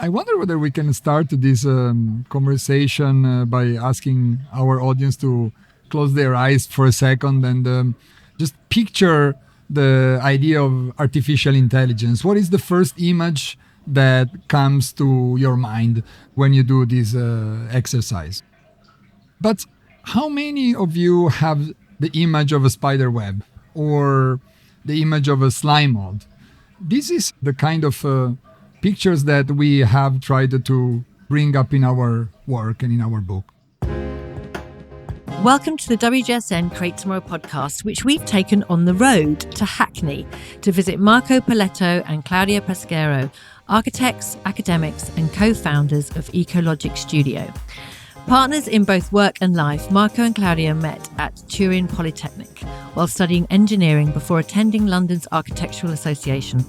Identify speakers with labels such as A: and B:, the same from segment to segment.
A: I wonder whether we can start this conversation by asking our audience to close their eyes for a second and just picture the idea of artificial intelligence. What is the first image that comes to your mind when you do this exercise? But how many of you have the image of a spider web or the image of a slime mold? This is the kind of pictures that we have tried to bring up in our work and in our book.
B: Welcome to the WGSN Create Tomorrow podcast, which we've taken on the road to Hackney to visit Marco Poletto and Claudia Pasquero, architects, academics and co-founders of ecoLogicStudio. Partners in both work and life, Marco and Claudia met at Turin Polytechnic while studying engineering before attending London's Architectural Association.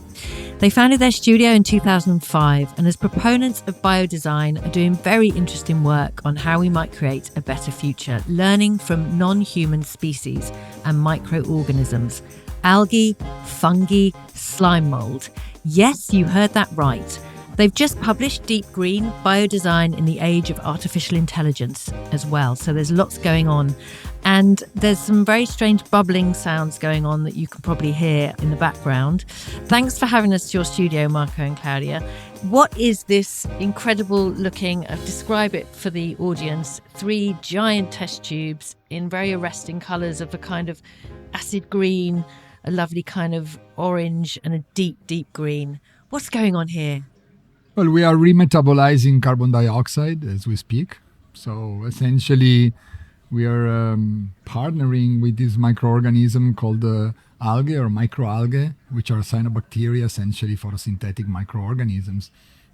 B: They founded their studio in 2005 and as proponents of biodesign are doing very interesting work on how we might create a better future, learning from non-human species and microorganisms, algae, fungi, slime mould. Yes, you heard that right. They've just published Deep Green, Biodesign in the Age of Artificial Intelligence as well. So there's lots going on. And there's some very strange bubbling sounds going on that you can probably hear in the background. Thanks for having us to your studio, Marco and Claudia. What is this incredible looking, describe it for the audience, 3 giant test tubes in very arresting colours of a kind of acid green, a lovely kind of orange and a deep, deep green. What's going on here?
A: Well, we are remetabolizing carbon dioxide as we speak. So essentially, we are partnering with this microorganism called algae or microalgae, which are cyanobacteria, essentially photosynthetic microorganisms.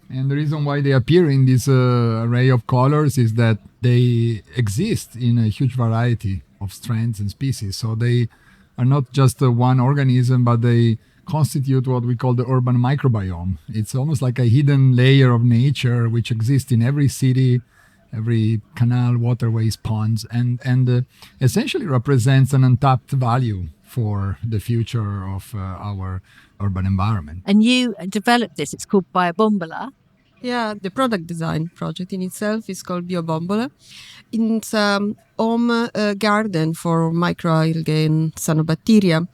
A: And the reason why they appear in this array of colors is that they exist in a huge variety of strands and species. So they are not just one organism, but they constitute what we call the urban microbiome. It's almost like a hidden layer of nature which exists in every city, every canal, waterways, ponds, and essentially represents an untapped value for the future of our urban environment.
B: And you developed this, it's called BioBombola.
C: Yeah, the product design project in itself is called BioBombola. It's a home garden for microalgae and cyanobacteria.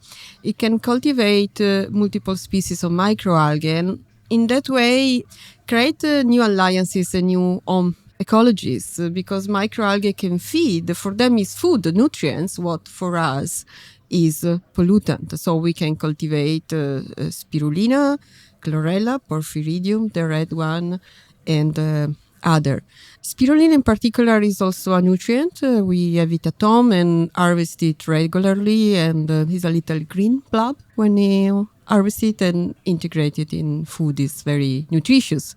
C: It can cultivate multiple species of microalgae and in that way create new alliances and new home ecologies because microalgae can feed, for them is food, nutrients, what for us is pollutant. So we can cultivate spirulina, chlorella, porphyridium, the red one, and other. Spirulina in particular is also a nutrient. We have it at home and harvest it regularly, and it's a little green blob when you harvest it and integrate it in food. Is very nutritious.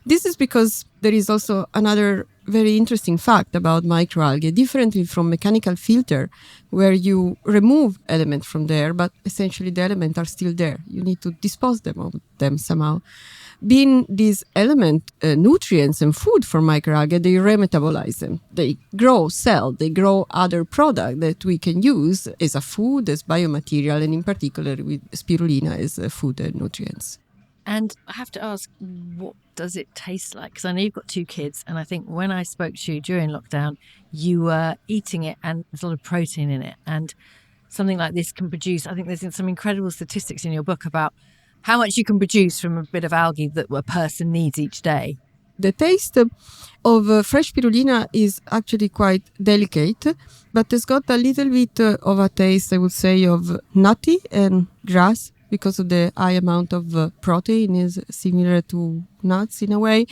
C: This is because there is also another very interesting fact about microalgae, differently from mechanical filter, where you remove elements from there, but essentially the elements are still there. You need to dispose of them somehow. Being these element nutrients and food for microalgae, they remetabolize them. They grow cell, they grow other product that we can use as a food, as biomaterial, and in particular with spirulina as food and nutrients.
B: And I have to ask, what does it taste like? Because I know you've got 2 kids, and I think when I spoke to you during lockdown, you were eating it and there's a lot of protein in it. And something like this can produce, I think there's some incredible statistics in your book about how much you can produce from a bit of algae that a person needs each day.
C: The taste of fresh spirulina is actually quite delicate, but it's got a little bit of a taste, I would say, of nutty and grass, because of the high amount of protein is similar to nuts in a way,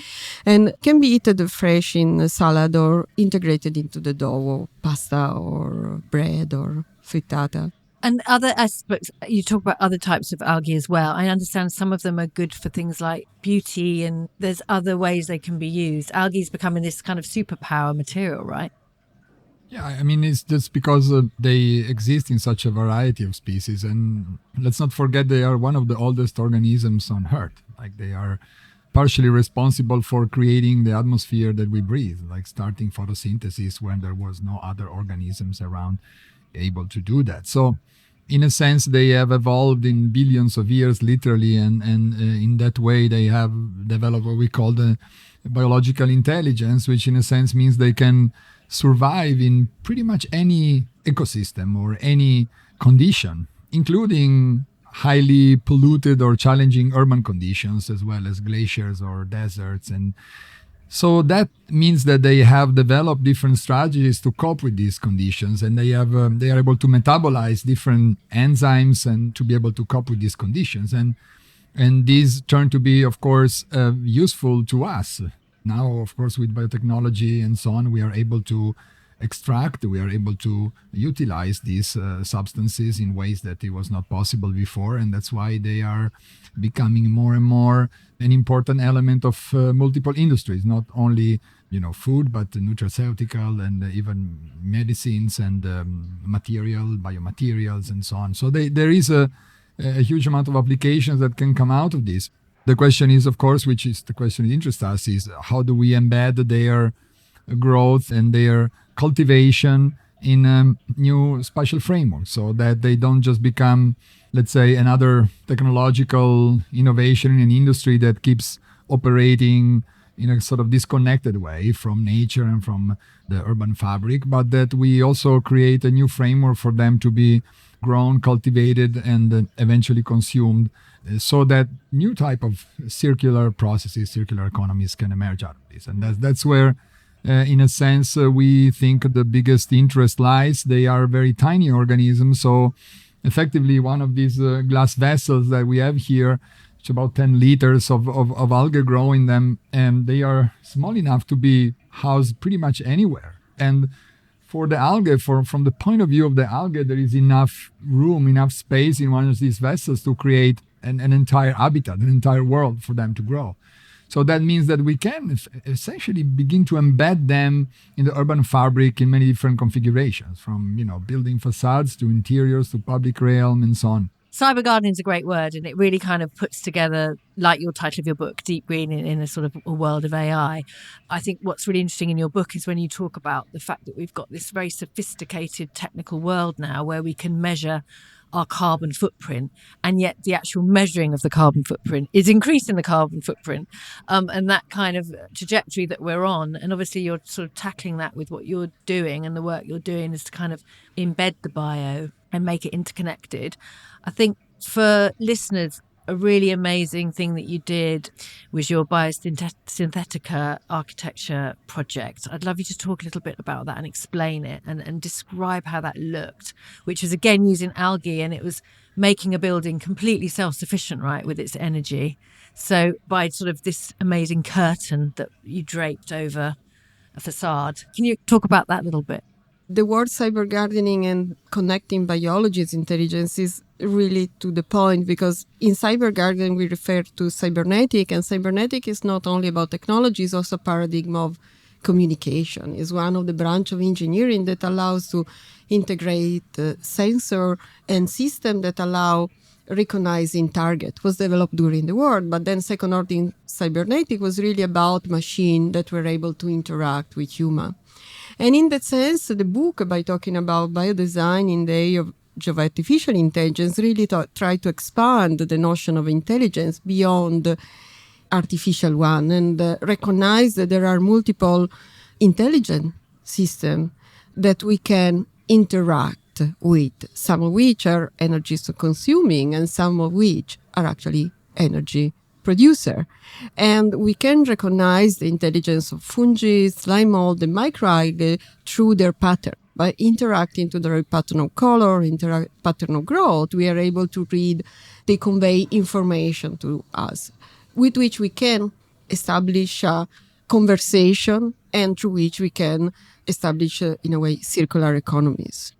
C: and can be eaten fresh in a salad or integrated into the dough or pasta or bread or frittata.
B: And other aspects, you talk about other types of algae as well. I understand some of them are good for things like beauty, and there's other ways they can be used. Algae is becoming this kind of superpower material, right?
A: Yeah, I mean, it's just because they exist in such a variety of species. And let's not forget they are one of the oldest organisms on Earth. Like they are partially responsible for creating the atmosphere that we breathe, like starting photosynthesis when there was no other organisms around able to do that. So in a sense, they have evolved in billions of years, literally, and in that way they have developed what we call the biological intelligence, which in a sense means they can survive in pretty much any ecosystem or any condition, including highly polluted or challenging urban conditions, as well as glaciers or deserts. And so that means that they have developed different strategies to cope with these conditions, and they are able to metabolize different enzymes and to be able to cope with these conditions. And these turn to be, of course, useful to us. Now, of course, with biotechnology and so on, we are able to extract, we are able to utilize these substances in ways that it was not possible before. And that's why they are becoming more and more an important element of multiple industries, not only food, but nutraceutical and even medicines and biomaterials and so on. So there is a huge amount of applications that can come out of this. The question is, of course, which is the question that interests us, is how do we embed their growth and their cultivation in a new spatial framework so that they don't just become, let's say, another technological innovation in an industry that keeps operating in a sort of disconnected way from nature and from the urban fabric, but that we also create a new framework for them to be grown, cultivated, and eventually consumed, so that new type of circular processes, circular economies can emerge out of this. And that's where, in a sense, we think the biggest interest lies. They are very tiny organisms, so effectively one of these glass vessels that we have here, it's about 10 liters of algae growing them, and they are small enough to be housed pretty much anywhere. And for the algae, from the point of view of the algae, there is enough room, enough space in one of these vessels to create an entire habitat, an entire world for them to grow. So that means that we can essentially begin to embed them in the urban fabric in many different configurations, from building facades to interiors to public realm and so on.
B: Cyber gardening is a great word, and it really kind of puts together, like your title of your book, Deep Green in a sort of a world of AI. I think what's really interesting in your book is when you talk about the fact that we've got this very sophisticated technical world now where we can measure our carbon footprint, and yet the actual measuring of the carbon footprint is increasing the carbon footprint, and that kind of trajectory that we're on. And obviously you're sort of tackling that with what you're doing, and the work you're doing is to kind of embed the bio and make it interconnected. I think for listeners, a really amazing thing that you did was your Biosynthetica architecture project. I'd love you to talk a little bit about that and explain it and describe how that looked, which was again using algae, and it was making a building completely self-sufficient, right, with its energy. So by sort of this amazing curtain that you draped over a facade. Can you talk about that a little bit?
C: The word cyber gardening and connecting biology's intelligence is really to the point, because in cyber gardening we refer to cybernetic, and cybernetic is not only about technology, it's also a paradigm of communication. It's one of the branch of engineering that allows to integrate sensor and system that allow recognizing target. Was developed during the war, but then second order cybernetic was really about machine that were able to interact with human. And in that sense, the book, by talking about biodesign in the age of artificial intelligence, really try to expand the notion of intelligence beyond artificial one, and recognize that there are multiple intelligent systems that we can interact with, some of which are energy consuming and some of which are actually energy producer. And we can recognize the intelligence of fungi, slime mold, and microalgae through their pattern. By interacting to the pattern of color, pattern of growth, we are able to read, they convey information to us, with which we can establish a conversation and through which we can establish, in a way, circular economies.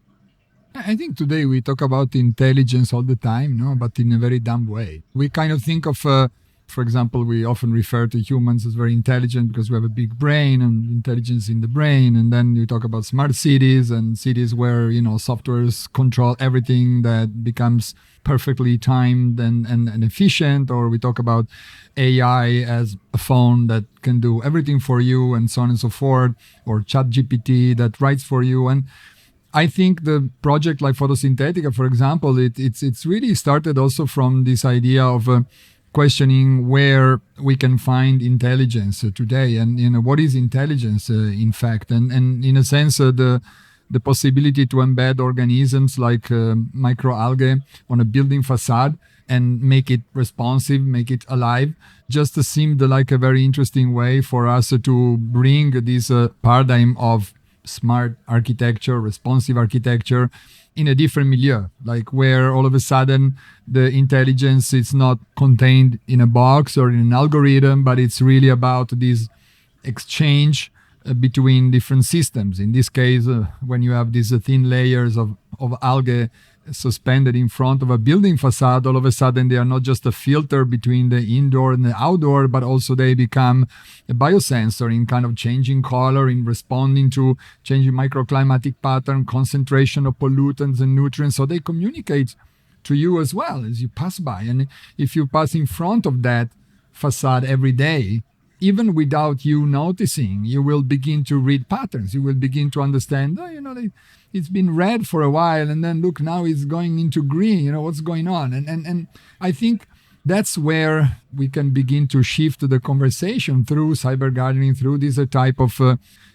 A: I think today we talk about intelligence all the time, no, but in a very dumb way. We kind of think of, for example, we often refer to humans as very intelligent because we have a big brain and intelligence in the brain. And then you talk about smart cities and cities where, softwares control everything that becomes perfectly timed and efficient. Or we talk about AI as a phone that can do everything for you and so on and so forth. Or ChatGPT that writes for you. And I think the project like PhotoSynthetica, for example, it's really started also from this idea of questioning where we can find intelligence today, and what is intelligence in fact, and in a sense the possibility to embed organisms like microalgae on a building facade and make it responsive, make it alive, just seemed like a very interesting way for us to bring this paradigm of smart architecture, responsive architecture in a different milieu, like where all of a sudden the intelligence is not contained in a box or in an algorithm, but it's really about this exchange between different systems. In this case, when you have these thin layers of algae suspended in front of a building facade, all of a sudden they are not just a filter between the indoor and the outdoor, but also they become a biosensor in kind of changing color, in responding to changing microclimatic pattern, concentration of pollutants and nutrients. So they communicate to you as well as you pass by. And if you pass in front of that facade every day, even without you noticing, you will begin to read patterns. You will begin to understand, it's been red for a while, and then look, now it's going into green. What's going on? And I think that's where we can begin to shift the conversation through cyber gardening, through this type of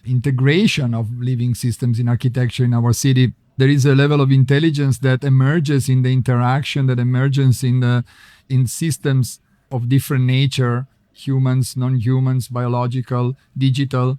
A: integration of living systems in architecture in our city. There is a level of intelligence that emerges in the interaction, that emerges in systems of different nature, humans, non-humans, biological, digital,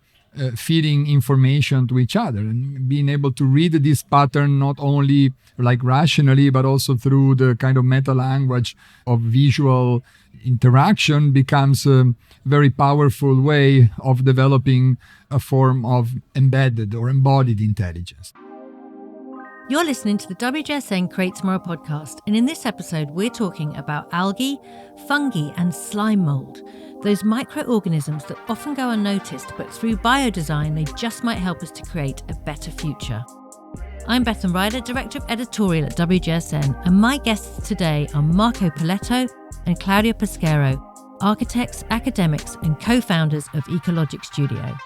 A: feeding information to each other, and being able to read this pattern not only like rationally, but also through the kind of meta language of visual interaction becomes a very powerful way of developing a form of embedded or embodied intelligence.
B: You're listening to the WGSN Create Tomorrow podcast, and in this episode we're talking about algae, fungi and slime mould, those microorganisms that often go unnoticed, but through biodesign they just might help us to create a better future. I'm Bethan, Ryder, Director of Editorial at WGSN, and my guests today are Marco Poletto and Claudia Pasquero, architects, academics and co-founders of ecoLogicStudio.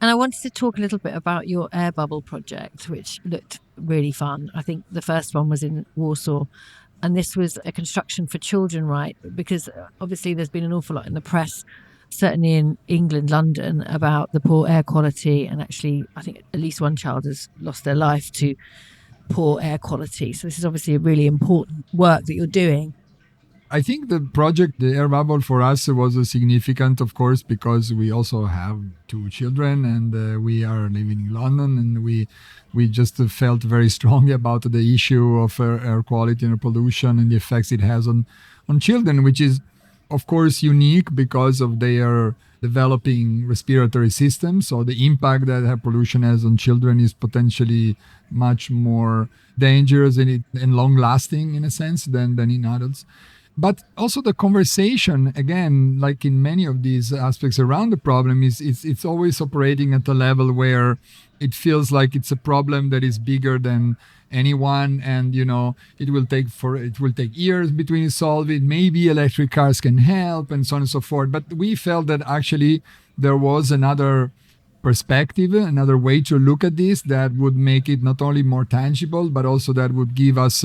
B: And I wanted to talk a little bit about your AirBubble project, which looked really fun. I think the first one was in Warsaw, and this was a construction for children, right? Because obviously there's been an awful lot in the press, certainly in England, London, about the poor air quality. And actually, I think at least one child has lost their life to poor air quality. So this is obviously a really important work that you're doing.
A: I think the project, the AirBubble, for us was significant, of course, because we also have 2 children, and we are living in London, and we just felt very strongly about the issue of air quality and pollution and the effects it has on children, which is, of course, unique because of their developing respiratory system. So the impact that air pollution has on children is potentially much more dangerous and long-lasting, in a sense, than in adults. But also the conversation, again, like in many of these aspects around the problem, it's always operating at a level where it feels like it's a problem that is bigger than anyone, and it will take years between you solve it. Maybe electric cars can help, and so on and so forth. But we felt that actually there was another perspective, another way to look at this that would make it not only more tangible, but also that would give us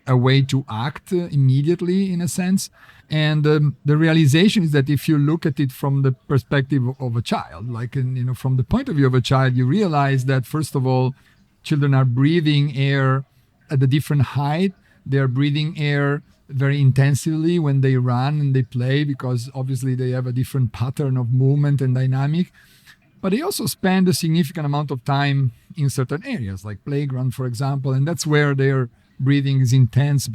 A: a way to act immediately, in a sense. And the realization is that if you look at it from the perspective of a child, like from the point of view of a child, you realize that, first of all, children are breathing air at a different height. They're breathing air very intensively when they run and they play, because obviously they have a different pattern of movement and dynamic. But they also spend a significant amount of time in certain areas, like playground, for example, and that's where their breathing is intense.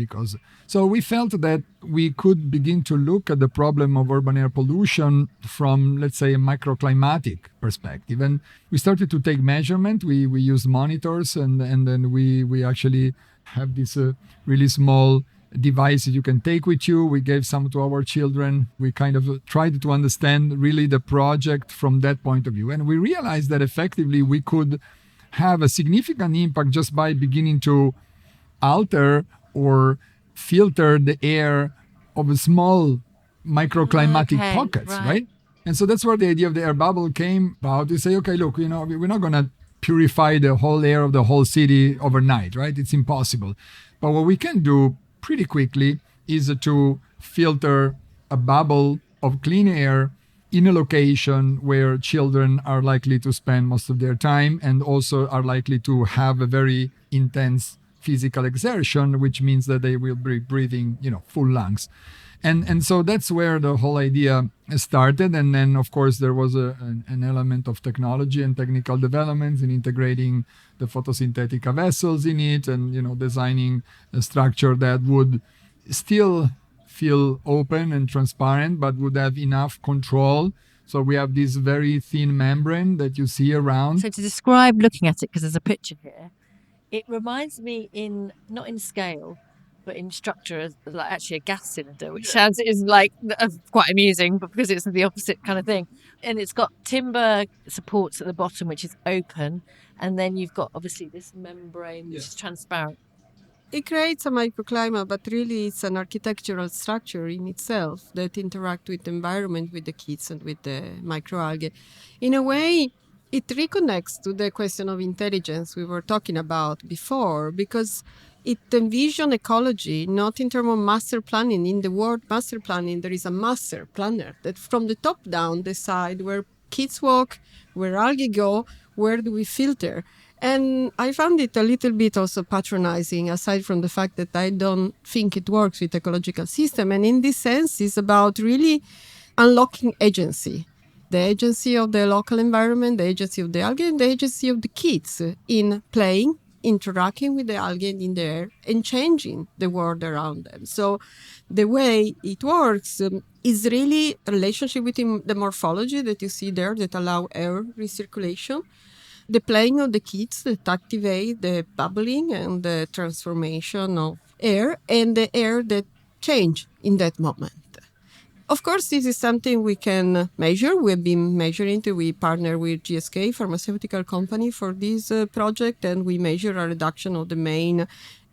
A: So we felt that we could begin to look at the problem of urban air pollution from, let's say, a microclimatic perspective. And we started to take measurement. We used monitors, and then we actually have this really small device that you can take with you. We gave some to our children. We kind of tried to understand really the project from that point of view. And we realized that effectively we could have a significant impact just by beginning to alter or filter the air of a small microclimatic pockets, right? And so that's where the idea of the AirBubble came about. To say, okay, look, we're not going to purify the whole air of the whole city overnight, right? It's impossible. But what we can do pretty quickly is to filter a bubble of clean air in a location where children are likely to spend most of their time and also are likely to have a very intense physical exertion, which means that they will be breathing, full lungs. And so that's where the whole idea started. And then, of course, there was an element of technology and technical developments in integrating the PhotoSynthetica vessels in it and, designing a structure that would still feel open and transparent, but would have enough control. So we have this very thin membrane that you see around.
B: So to describe looking at it, because there's a picture here, it reminds me not in scale, but in structure, like actually a gas cylinder, which is like quite amusing, but because it's the opposite kind of thing. And it's got timber supports at the bottom, which is open. And then you've got obviously this membrane, which is transparent.
C: It creates a microclimate, but really it's an architectural structure in itself that interacts with the environment, with the kids and with the microalgae. In a way, it reconnects to the question of intelligence we were talking about before, because it envisions ecology not in terms of master planning. In the word master planning, there is a master planner that from the top down decide where kids walk, where algae go, where do we filter. And I found it a little bit also patronizing, aside from the fact that I don't think it works with ecological system. And in this sense, it's about really unlocking agency. The agency of the local environment, the agency of the algae, and the agency of the kids in playing, interacting with the algae in the air, and changing the world around them. So the way it works is really a relationship within the morphology that you see there that allow air recirculation, the playing of the kids that activate the bubbling and the transformation of air, and the air that change in that moment. Of course, this is something we can measure. We've been measuring it. We partner with GSK, pharmaceutical company, for this project, and we measure a reduction of the main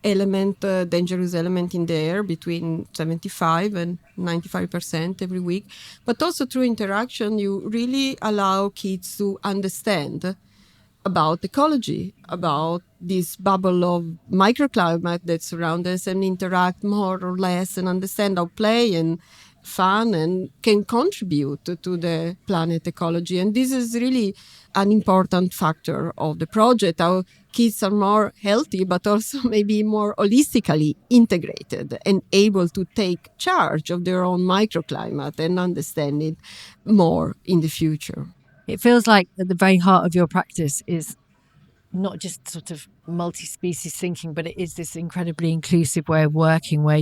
C: element, dangerous element in the air between 75 and 95% every week. But also through interaction, you really allow kids to understand about ecology, about this bubble of microclimate that surrounds us, and interact more or less and understand how play and fun and can contribute to the planet ecology. And this is really an important factor of the project. Our kids are more healthy, but also maybe more holistically integrated and able to take charge of their own microclimate and understand it more in the future.
B: It feels like at the very heart of your practice is not just sort of multi-species thinking, but it is this incredibly inclusive way of working where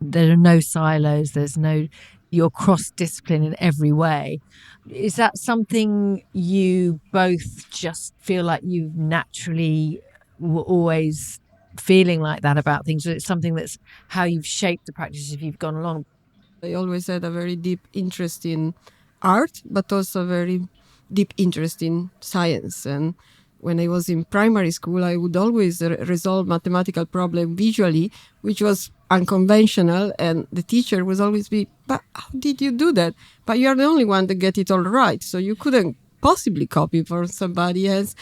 B: there are no silos, you're cross-discipline in every way. Is that something you both just feel like you naturally were always feeling like that about things? Or it's something that's how you've shaped the practice as you've gone along?
C: I always had a very deep interest in art, but also a very deep interest in science. And when I was in primary school, I would always resolve mathematical problem visually, which was unconventional. And the teacher would always be, but how did you do that? But you're the only one that get it all right. So you couldn't possibly copy from somebody else.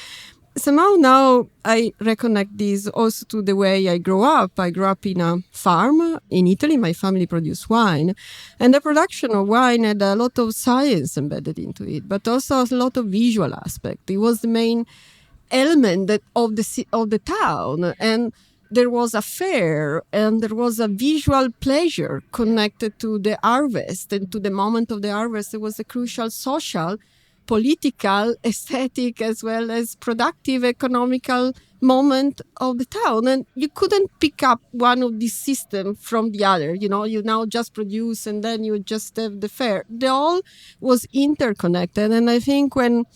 C: Somehow now I reconnect this also to the way I grew up. I grew up in a farm in Italy. My family produced wine. And the production of wine had a lot of science embedded into it, but also a lot of visual aspect. It was the main element of the town. And there was a fair and there was a visual pleasure connected to the harvest. And to the moment of the harvest, there was a crucial social, political, aesthetic, as well as productive, economical moment of the town. And you couldn't pick up one of these systems from the other. You now just produce and then you just have the fair. They all was interconnected. And I think when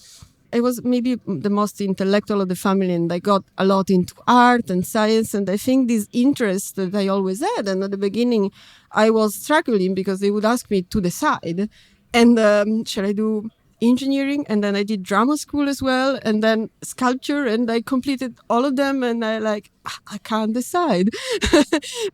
C: I was maybe the most intellectual of the family, and I got a lot into art and science. And I think this interest that I always had, and at the beginning I was struggling because they would ask me to decide. And shall I do engineering, and then I did drama school as well, and then sculpture, and I completed all of them, and I can't decide.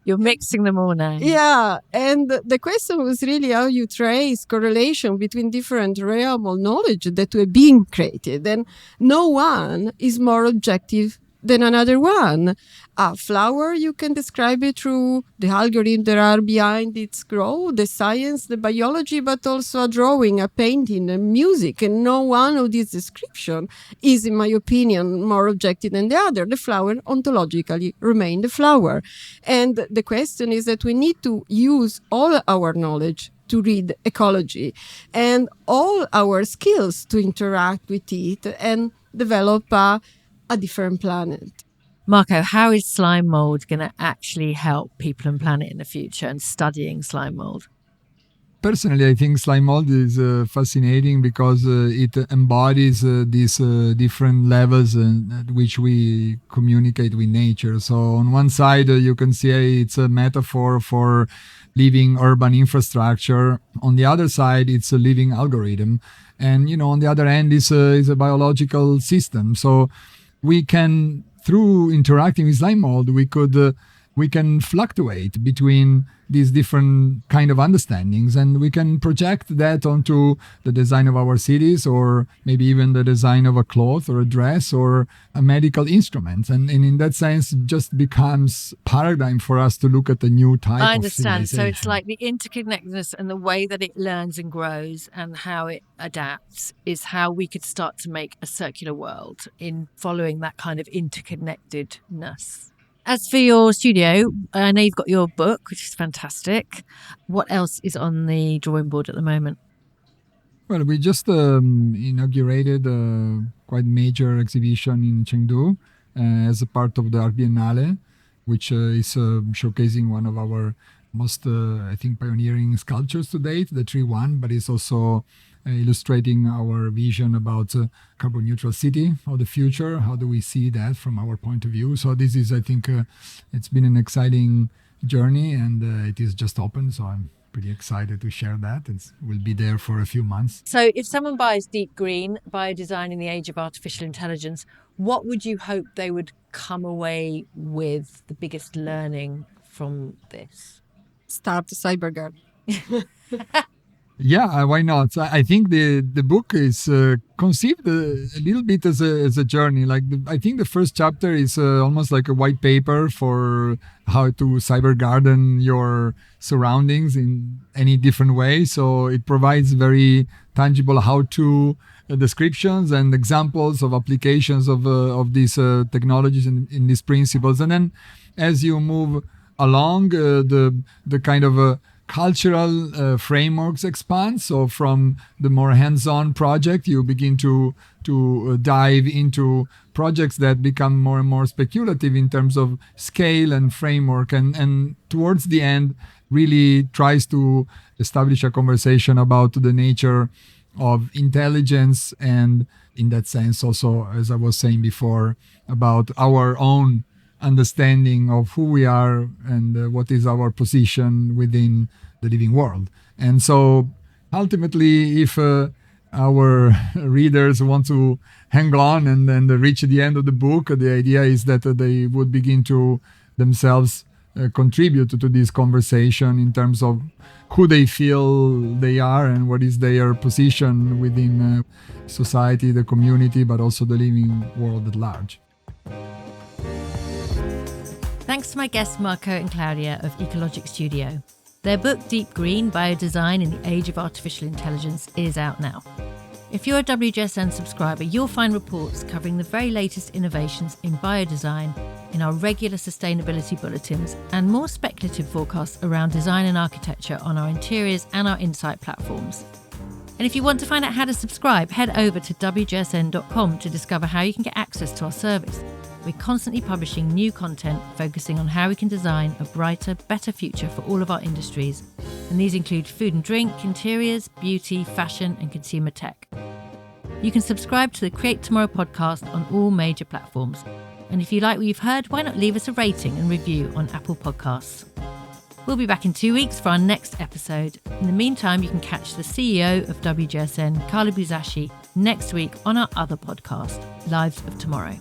B: You're mixing them all now.
C: Yeah, and the question was really how you trace correlation between different realm of knowledge that were being created, and no one is more objective than another one. A flower, you can describe it through the algorithm that are behind its growth, the science, the biology, but also a drawing, a painting, a music. And no one of these descriptions is, in my opinion, more objective than the other. The flower ontologically remains the flower. And the question is that we need to use all our knowledge to read ecology and all our skills to interact with it and develop a different planet.
B: Marco, how is slime mould going to actually help people and planet in the future and studying slime mould?
A: Personally, I think slime mold is fascinating because it embodies these different levels at which we communicate with nature. So on one side, you can say it's a metaphor for living urban infrastructure. On the other side, it's a living algorithm. And, on the other end is a biological system. So we can, through interacting with slime mold, we can fluctuate between these different kind of understandings, and we can project that onto the design of our cities, or maybe even the design of a cloth or a dress or a medical instrument. And in that sense, it just becomes paradigm for us to look at a new type
B: I
A: of
B: understand. So it's
A: civilization.
B: like the interconnectedness and the way that it learns and grows and how it adapts is how we could start to make a circular world in following that kind of interconnectedness. As for your studio, I know you've got your book, which is fantastic. What else is on the drawing board at the moment?
A: Well, we just inaugurated a quite major exhibition in Chengdu as a part of the Art Biennale, which is showcasing one of our most, I think, pioneering sculptures to date, the Tree One, but it's also illustrating our vision about carbon neutral city of the future. How do we see that from our point of view? So this is, I think, it's been an exciting journey, and it is just open. So I'm pretty excited to share that. It will be there for a few months.
B: So if someone buys Deep Green, Biodesign in the Age of Artificial Intelligence, what would you hope they would come away with the biggest learning from this?
C: Start Cyberguard.
A: Yeah, why not? So I think the book is conceived a little bit as a journey. I think the first chapter is almost like a white paper for how to cyber garden your surroundings in any different way. So it provides very tangible how-to descriptions and examples of applications of these technologies and in these principles. And then as you move along, the kind of cultural frameworks expand. So from the more hands-on project, you begin to dive into projects that become more and more speculative in terms of scale and framework, and towards the end really tries to establish a conversation about the nature of intelligence, and in that sense also, as I was saying before, about our own understanding of who we are and what is our position within the living world. And so ultimately, if our readers want to hang on and reach the end of the book, the idea is that they would begin to themselves contribute to this conversation in terms of who they feel they are and what is their position within society, the community, but also the living world at large.
B: Thanks to my guests Marco and Claudia of ecoLogicStudio. Their book Deep Green, Biodesign in the Age of Artificial Intelligence is out now. If you're a WGSN subscriber, you'll find reports covering the very latest innovations in biodesign in our regular sustainability bulletins, and more speculative forecasts around design and architecture on our interiors and our insight platforms. And if you want to find out how to subscribe, head over to WGSN.com to discover how you can get access to our service. We're constantly publishing new content focusing on how we can design a brighter, better future for all of our industries. And these include food and drink, interiors, beauty, fashion, and consumer tech. You can subscribe to the Create Tomorrow podcast on all major platforms. And if you like what you've heard, why not leave us a rating and review on Apple Podcasts? We'll be back in 2 weeks for our next episode. In the meantime, you can catch the CEO of WGSN, Carla Busashi, next week on our other podcast, Lives of Tomorrow.